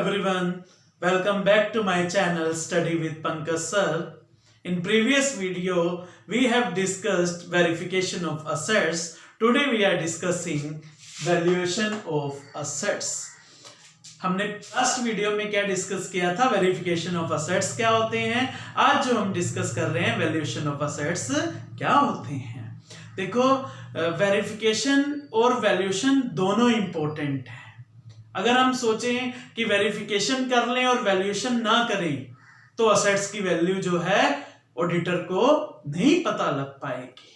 everyone, welcome back to my channel Study with Pankaj Sir. In previous video, we have discussed verification of assets. Today we are discussing valuation of assets. हमने last video में क्या discuss किया था? Verification of assets क्या होते हैं. आज जो हम डिस्कस कर रहे हैं वैल्यूएशन ऑफ असेट्स क्या होते हैं. देखो, वेरिफिकेशन और वैल्यूएशन दोनों इंपॉर्टेंट है. अगर हम सोचें कि वेरिफिकेशन कर लें और वैल्यूएशन ना करें तो असेट्स की वैल्यू जो है ऑडिटर को नहीं पता लग पाएगी.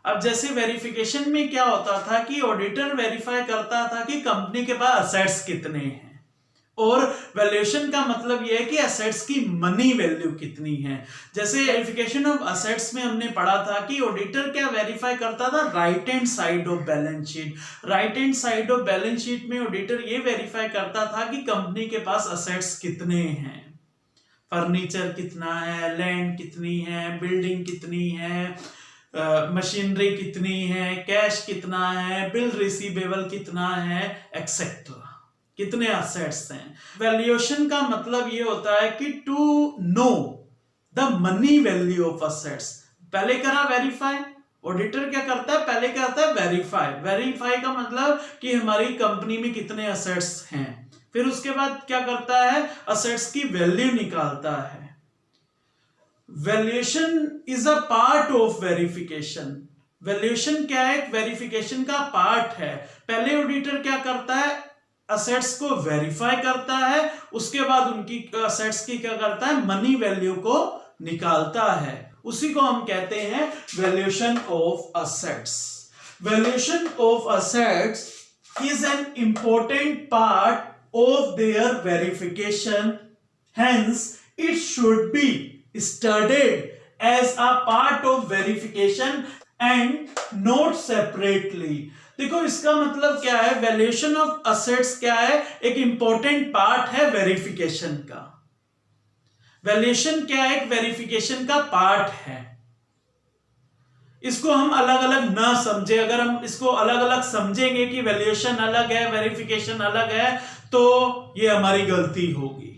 अब जैसे वेरिफिकेशन में क्या होता था कि ऑडिटर वेरीफाई करता था कि कंपनी के पास असेट्स कितने हैं, और वैल्यूएशन का मतलब यह है कि असेट्स की मनी वैल्यू कितनी है. जैसे वेरिफिकेशन ऑफ असेट्स में हमने पढ़ा था कि ऑडिटर क्या वेरीफाई करता था, right hand side of balance sheet. Right hand side of balance sheet में ऑडिटर ये वेरीफाई करता था कि कंपनी के पास असेट्स कितने हैं, फर्नीचर कितना है, लैंड कितनी है, बिल्डिंग कितनी है, मशीनरी कितनी है, कैश कितना है, बिल रिसीवेबल कितना है, एक्सेट्रा, कितने असेट्स हैं. वैल्यूएशन का मतलब ये होता है कि to know the money value of assets. पहले करा वेरीफाई, ऑडिटर क्या करता है, पहले करता है वेरीफाई. वेरीफाई का मतलब कि हमारी कंपनी में कितने असेट्स हैं. फिर उसके बाद क्या करता है, असेट्स की वैल्यू निकालता है. Valuation is a part of verification. Valuation क्या है, वेरिफिकेशन का पार्ट है. पहले ऑडिटर क्या करता है, असेट्स को वेरीफाई करता है, उसके बाद उनकी असेट्स की क्या करता है, मनी वैल्यू को निकालता है. उसी को हम कहते हैं valuation of assets. Valuation of assets is an important part of their verification, hence it should be studied as a part of verification and not separately. देखो, इसका मतलब क्या है, वैल्यूएशन ऑफ असेट्स क्या है, एक इंपॉर्टेंट पार्ट है verification का. वैल्यूएशन क्या है, एक वेरिफिकेशन का पार्ट है. इसको हम अलग अलग ना समझे. अगर हम इसको अलग अलग समझेंगे कि वैल्यूएशन अलग है, वेरिफिकेशन अलग है, तो ये हमारी गलती होगी.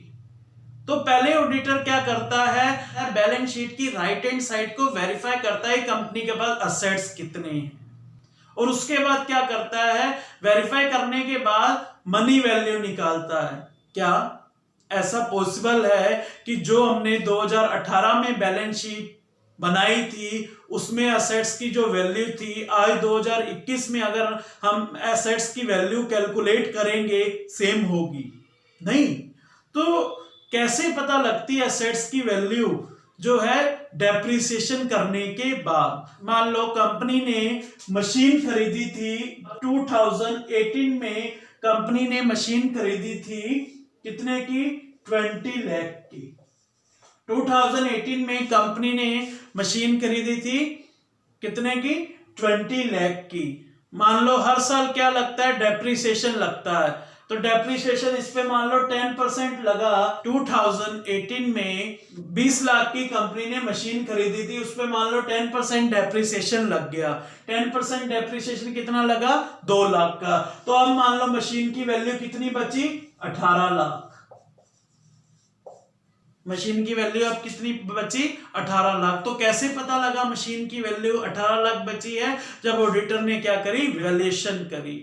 तो पहले ऑडिटर क्या करता है, बैलेंस शीट की राइट हैंड साइड को वेरीफाई करता है कंपनी के पास असेट्स कितने हैं, और उसके बाद क्या करता है, वेरीफाई करने के बाद मनी वैल्यू निकालता है. क्या ऐसा पॉसिबल है कि जो हमने 2018 में बैलेंस शीट बनाई थी उसमें असेट्स की जो वैल्यू थी, आज 2021 में अगर हम असेट्स की वैल्यू कैलकुलेट करेंगे सेम होगी? नहीं. तो कैसे पता लगती है असेट्स की वैल्यू जो है डेप्रिसिएशन करने के बाद. मान लो कंपनी ने मशीन खरीदी थी 2018 में, कंपनी ने मशीन खरीदी थी कितने की, 20 लाख की. 2018 में कंपनी ने मशीन खरीदी थी कितने की, 20 लाख की. मान लो हर साल क्या लगता है, डेप्रिसिएशन लगता है. तो डेप्रिसिएशन इस पे मान लो 10% लगा. 2018 में 20 लाख की कंपनी ने मशीन खरीदी थी, उस पे मान लो 10% डेप्रिसिएशन लग गया. 10% डेप्रिसिएशन कितना लगा, 2 लाख का. तो अब मान लो मशीन की वैल्यू कितनी बची, 18 लाख. मशीन की वैल्यू अब कितनी बची, 18 लाख. तो कैसे पता लगा मशीन की वैल्यू 18 लाख बची है, जब ऑडिटर ने क्या करी, वैल्यूएशन करी.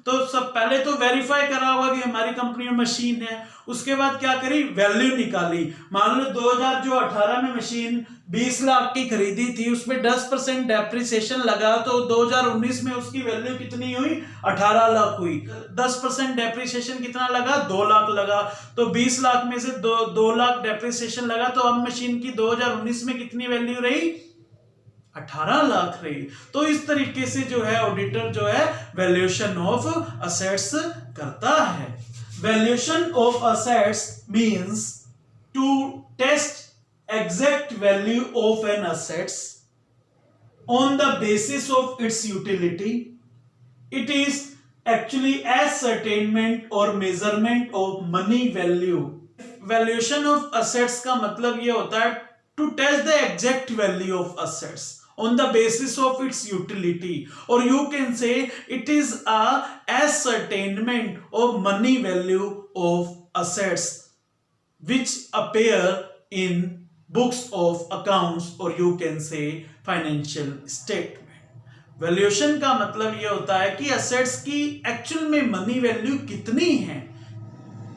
तो सब पहले तो वेरीफाई करा होगा कि हमारी कंपनी में मशीन है, उसके बाद क्या करी, वैल्यू निकाली. मान लो 2018 में मशीन 20 लाख की खरीदी थी, उसमें 10% डेप्रिसिएशन लगा, तो 2019 में उसकी वैल्यू कितनी हुई, 18 लाख हुई. 10% डेप्रिसिएशन कितना लगा, 2 लाख लगा. तो 20 लाख में से 2 लाख डेप्रिसिएशन लगा, तो अब मशीन की 2019 में कितनी वैल्यू रही, 18 लाख रही. तो इस तरीके से जो है ऑडिटर जो है वैल्यूएशन ऑफ असेट्स करता है. Valuation of assets means to test exact value of an assets on the basis of its utility. It is actually ascertainment or measurement of money value. Valuation of assets का मतलब ये होता है to test the exact value of assets on the basis of its utility, or you can say it is a ascertainment of money value of assets which appear in books of accounts, or you can say financial statement. Valuation का मतलब यह होता है कि assets की actual में money value कितनी है,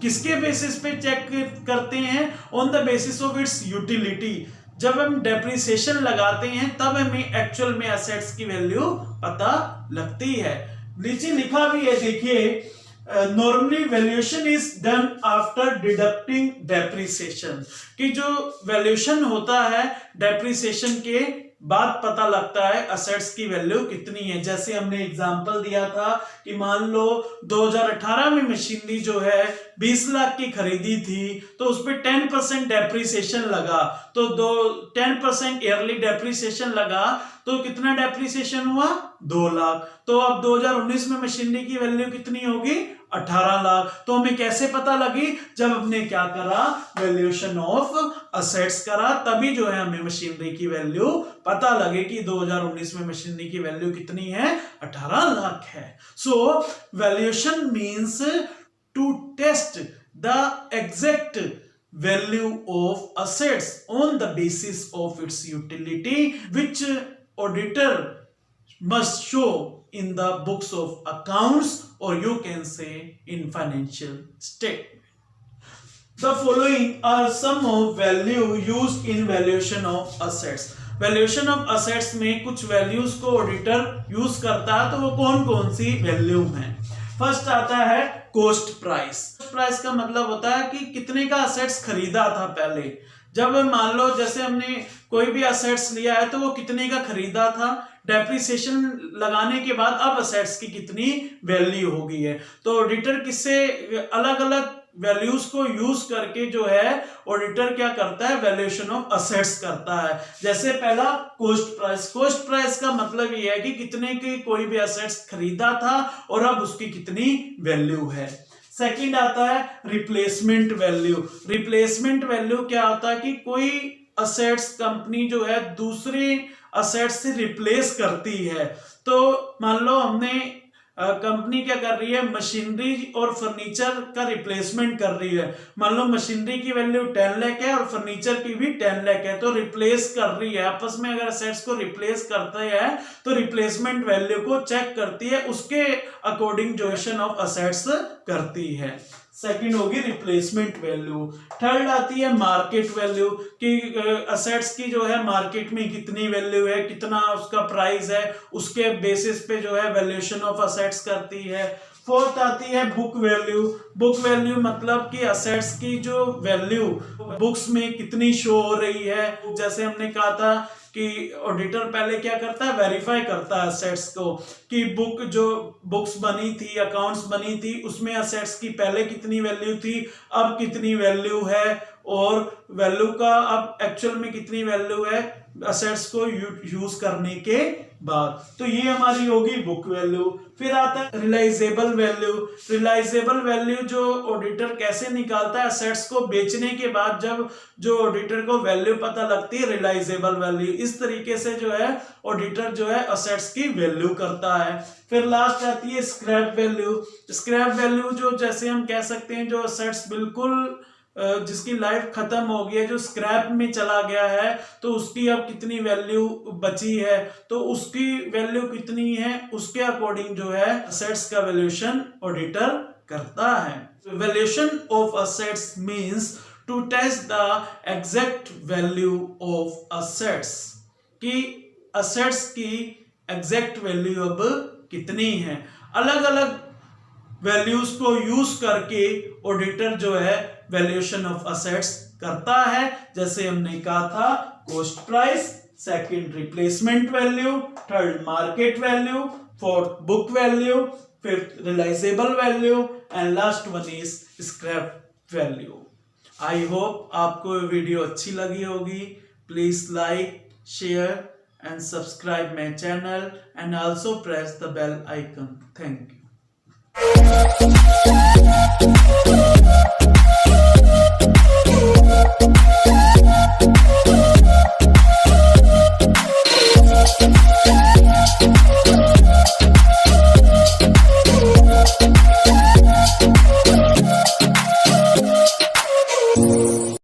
किसके बेसिस पे चेक करते हैं, on the basis of its utility. जब हम डेप्रिसिएशन लगाते हैं तब हमें एक्चुअल में असेट्स की वैल्यू पता लगती है। नीचे लिखा भी है, देखिए, normally valuation is done after deducting depreciation, कि जो वैल्यूएशन होता है डेप्रिसिएशन के बाद पता लगता है असेट्स की वैल्यू कितनी है। जैसे हमने एग्जांपल दिया था कि मान लो 2018 में मशीनरी जो है 20 लाख की खरीदी थी, तो उस पर 10% डेप्रिसिएशन लगा, तो 10% ईयरली डेप्रिसिएशन लगा, तो कितना डेप्रिसिएशन हुआ, 2 लाख। तो अब 2019 में मशीनरी की वैल्यू कितनी होगी, 18 लाख। तो हमें कैसे पता लगी, जब हमने क्या करा, वैल्यूएशन ऑफ असेट्स करा, तभी जो है हमें मशीनरी की वैल्यू पता लगे कि 2019 में मशीनरी की वैल्यू कितनी है, 18 लाख है। So valuation means to test the exact value of assets on the basis of its utility, which auditor must show in the books of accounts, or you can say in financial statement. The following are some of value used in valuation of assets. Valuation of assets में कुछ values को auditor use करता है, तो वो कौन कौन सी value है। फर्स्ट आता है कॉस्ट प्राइस। प्राइस का मतलब होता है कि कितने का असेट्स खरीदा था पहले। जब मान लो जैसे हमने कोई भी असेट्स लिया है तो वो कितने का खरीदा था, डेप्रिसिएशन लगाने के बाद अब असेट्स की कितनी वैल्यू हो गई है। तो ऑडिटर किससे अलग अलग वैल्यूज को यूज करके जो है ऑडिटर क्या करता है, वैल्यूएशन ऑफ असेट्स करता है। जैसे पहला कॉस्ट प्राइस। कॉस्ट प्राइस का मतलब ये है कि कितने की कोई भी असेट्स खरीदा था और अब उसकी कितनी वैल्यू है। सेकंड आता है रिप्लेसमेंट वैल्यू। रिप्लेसमेंट वैल्यू क्या होता है कि कोई असेट्स कंपनी जो है दूसरे असेट्स से रिप्लेस करती है। तो मान लो हमने कंपनी क्या कर रही है, मशीनरी और फर्नीचर का रिप्लेसमेंट कर रही है। मान लो मशीनरी की वैल्यू 10 लाख है और फर्नीचर की भी 10 लाख है, तो रिप्लेस कर रही है आपस में। अगर असेट्स को रिप्लेस करते हैं तो रिप्लेसमेंट वैल्यू को चेक करती है, उसके अकॉर्डिंग वैल्यूएशन ऑफ असेट्स करती है। सेकंड होगी रिप्लेसमेंट वैल्यू। थर्ड आती है मार्केट वैल्यू, कि असेट्स की जो है मार्केट में कितनी वैल्यू है, कितना उसका प्राइस है, उसके बेसिस पे जो है वैल्यूएशन ऑफ असेट्स करती है। फोर्थ आती है बुक वैल्यू। बुक वैल्यू मतलब कि असेट्स की जो वैल्यू बुक्स में कितनी शो हो रही है। जैसे हमने कहा था कि ऑडिटर पहले क्या करता है, वेरीफाई करता है असेट्स को, कि बुक जो बुक्स बनी थी, अकाउंट्स बनी थी, उसमें असेट्स की पहले कितनी वैल्यू थी, अब कितनी वैल्यू है, और वैल्यू का अब एक्चुअल में कितनी वैल्यू है असेट्स को यूज करने के बाद। तो ये हमारी होगी बुक वैल्यू। फिर आता है रियलाइजेबल वैल्यू। रियलाइजेबल वैल्यू जो ऑडिटर कैसे निकालता है, असेट्स को बेचने के बाद जब जो ऑडिटर को वैल्यू पता लगती है, रियलाइजेबल वैल्यू। इस तरीके से जो है ऑडिटर जो है असेट्स की वैल्यू करता है। फिर लास्ट आती है स्क्रैप वैल्यू। स्क्रैप वैल्यू जो जैसे हम कह सकते हैं जो असेट्स बिल्कुल जिसकी लाइफ खत्म हो गई है, जो स्क्रैप में चला गया है, तो उसकी अब कितनी वैल्यू बची है, तो उसकी वैल्यू कितनी है, उसके अकॉर्डिंग जो है असेट्स का वैल्यूएशन ऑडिटर करता है। Valuation of assets means to test the exact value of assets, कि असेट्स की एग्जैक्ट वैल्यू अब कितनी है। अलग अलग वैल्यूज को यूज करके ऑडिटर जो है वैल्यूएशन ऑफ असेट्स करता है। जैसे हमने कहा था cost price, second replacement value, third market value, fourth book value, fifth realisable value and last one is scrap value. I hope आपको वीडियो अच्छी लगी होगी। Please like, share and subscribe my channel and also press the bell icon. Thank you.